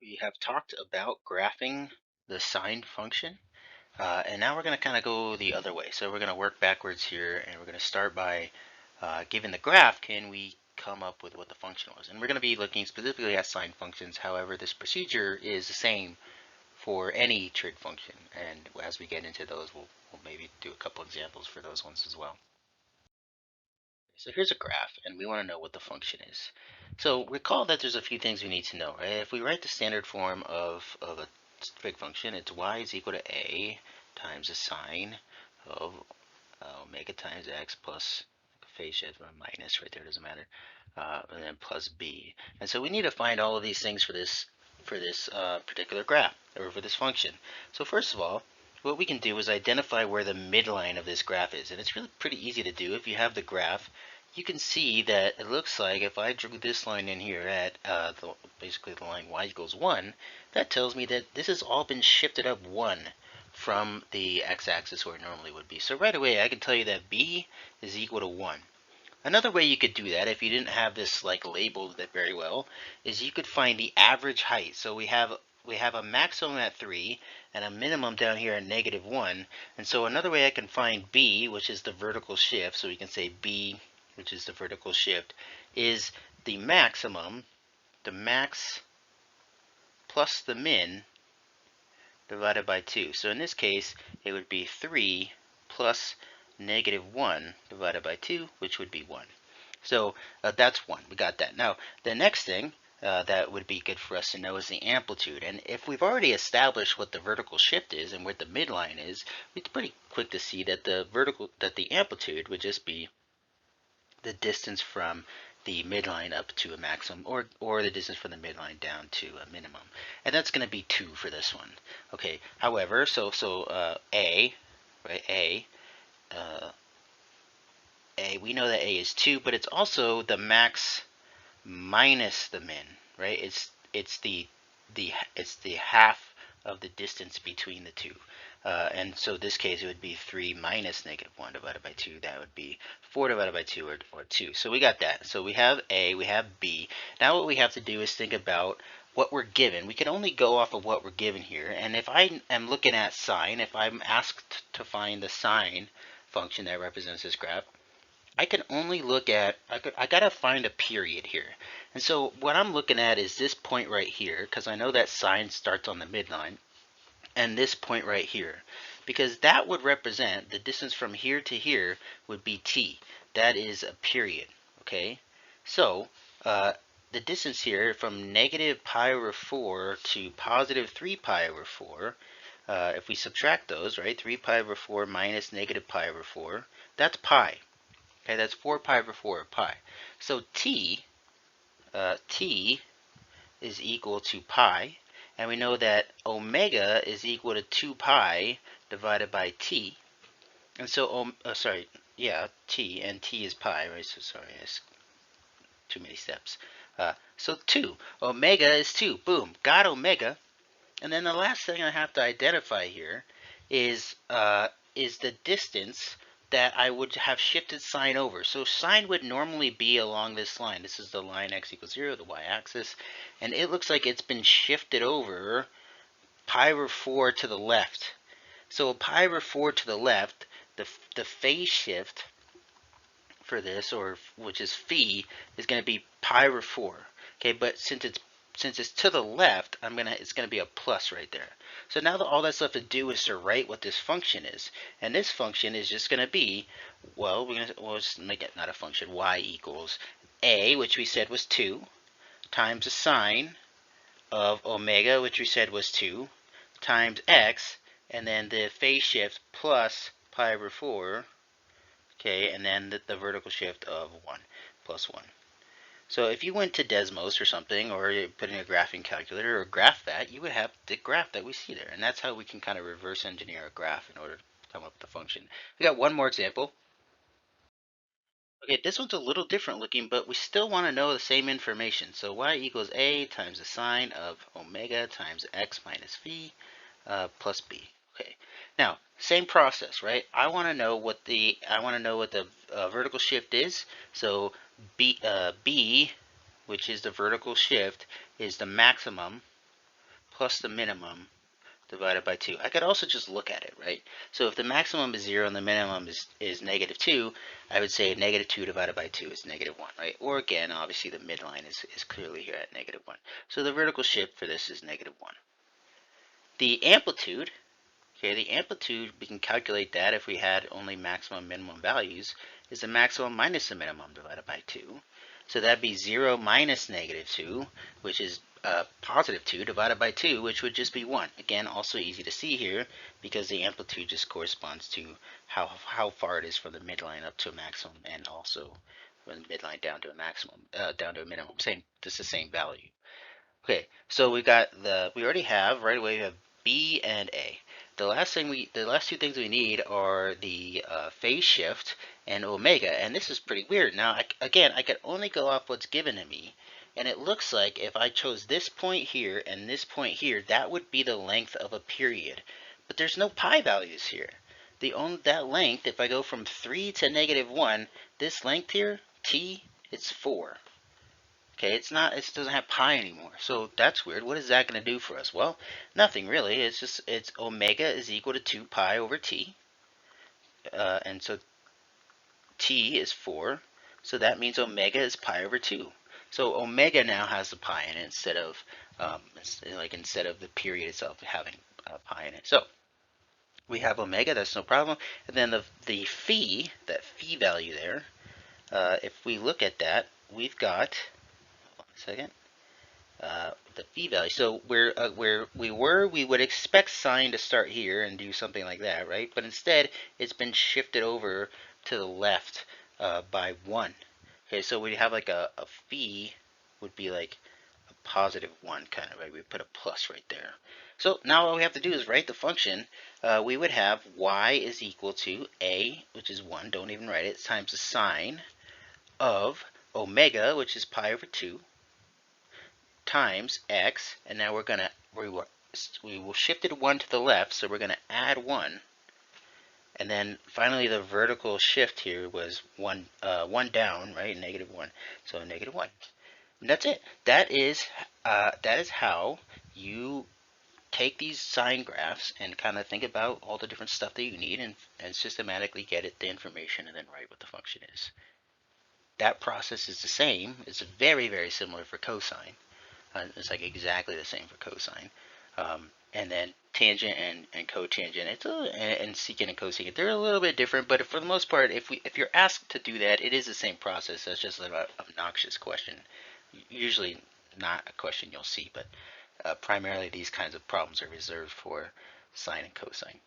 We have talked about graphing the sine function, and now we're going to kind of go the other way. So we're going to work backwards here, and we're going to start by given the graph, can we come up with what the function was? And we're going to be looking specifically at sine functions. However, this procedure is the same for any trig function, and as we get into those, we'll maybe do a couple examples for those ones as well. So here's a graph, and we want to know what the function is. So recall that there's a few things we need to know, right? If we write the standard form of a trig function, it's y is equal to a times the sine of omega times x plus phase shift, minus right there, doesn't matter, and then plus b. And so we need to find all of these things for this particular graph, or for this function. So first of all, what we can do is identify where the midline of this graph is, and it's really pretty easy to do. If you have the graph, you can see that it looks like if I drew this line in here at basically the line y equals 1, that tells me that this has all been shifted up 1 from the x-axis where it normally would be. So right away I can tell you that b is equal to 1. Another way you could do that, if you didn't have this like labeled that very well, is you could find the average height. So we have a maximum at 3 and a minimum down here at -1. And so another way I can find b, which is the vertical shift, so we can say b, which is the vertical shift, is the maximum, the max plus the min divided by 2. So in this case, it would be 3 plus -1 divided by 2, which would be 1. So that's 1. We got that. Now, the next thing that would be good for us to know is the amplitude. And if we've already established what the vertical shift is and where the midline is, it's pretty quick to see that the amplitude would just be the distance from the midline up to a maximum, or the distance from the midline down to a minimum, and that's going to be 2 for this one. Okay. However, a, right? We know that a is 2, but it's also the max minus the min, right? It's the half of the distance between the two. And so in this case, it would be 3 minus -1 divided by 2. That would be 4 divided by 2, or 2. So we got that. So we have A, we have B. Now what we have to do is think about what we're given. We can only go off of what we're given here. And if I am looking at sine, if I'm asked to find the sine function that represents this graph, I can only look at, I gotta find a period here. And so what I'm looking at is this point right here, because I know that sine starts on the midline, and this point right here, because that would represent the distance from here to here would be t. That is a period, okay? So the distance here from -pi/4 to +3 pi/4, if we subtract those, right, 3 pi/4 minus -pi/4, that's pi. Okay, that's 4 pi/4 of pi. So t is equal to pi, and we know that omega is equal to 2 pi divided by t. And so, t, and t is pi, right? So sorry, it's too many steps. So 2, omega is 2. Boom, got omega. And then the last thing I have to identify here is the distance that I would have shifted sine over. So sine would normally be along this line. This is the line x equals 0, the y-axis. And it looks like it's been shifted over pi/4 to the left. So pi/4 to the left, the phase shift for this, or which is phi, is going to be pi/4. Okay, but since it's to the left, it's gonna be a plus right there. So now all that's left to do is to write what this function is, and this function is just gonna be, well, we'll just make it not a function. Y equals a, which we said was 2, times the sine of omega, which we said was 2, times x, and then the phase shift plus pi/4. Okay, and then the vertical shift of 1 plus 1. So if you went to Desmos or something, or you put in a graphing calculator or graph that, you would have the graph that we see there. And that's how we can kind of reverse engineer a graph in order to come up with the function. We got one more example. Okay, this one's a little different looking, but we still want to know the same information. So y equals a times the sine of omega times x minus phi plus b. Okay, now same process, right? I want to know what the vertical shift is. So b, which is the vertical shift, is the maximum plus the minimum divided by 2. I could also just look at it, right? So if the maximum is 0 and the minimum is negative 2, I would say negative 2 divided by 2 is negative 1, right? Or again, obviously the midline is clearly here at negative 1. So the vertical shift for this is negative 1. The amplitude, okay, the amplitude, we can calculate that if we had only maximum minimum values, is the maximum minus the minimum divided by 2. So that'd be 0 minus negative 2, which is positive 2 divided by 2, which would just be 1. Again, also easy to see here because the amplitude just corresponds to how far it is from the midline up to a maximum, and also from the midline down to a maximum, down to a minimum. This is the same value. Okay, so we already have right away. We have B and A. The last two things we need are the phase shift and omega, and this is pretty weird. Now, I could only go off what's given to me, and it looks like if I chose this point here and this point here, that would be the length of a period. But there's no pi values here. That length, if I go from 3 to negative 1, this length here, t, it's 4. Okay, it doesn't have pi anymore. So that's weird. What is that going to do for us? Well, nothing really. It's omega is equal to 2 pi over t. And so t is 4. So that means omega is pi over 2. So omega now has the pi in it instead of the period itself having pi in it. So we have omega, that's no problem. And then the phi, that phi value there, if we look at that, we've got, hold on a second, the phi value. So where we would expect sine to start here and do something like that, right? But instead, it's been shifted over to the left by 1. Okay, so we have like a phi would be like a positive 1 kind of, right? We put a plus right there. So now all we have to do is write the function. We would have y is equal to a, which is 1, don't even write it, times the sine of omega, which is pi over 2, times x, and now we will shift it 1 to the left, so we're going to add 1, and then finally the vertical shift here was 1 down, right? Negative 1, so negative 1. And that's it. That is how you take these sine graphs and kind of think about all the different stuff that you need, and systematically get it the information and then write what the function is. That process is the same. It's very, very similar for cosine. It's like exactly the same for cosine. And then tangent and cotangent, and secant and cosecant, they're a little bit different, but for the most part, if you're asked to do that, it is the same process. That's just an obnoxious question. Usually not a question you'll see, but primarily these kinds of problems are reserved for sine and cosine.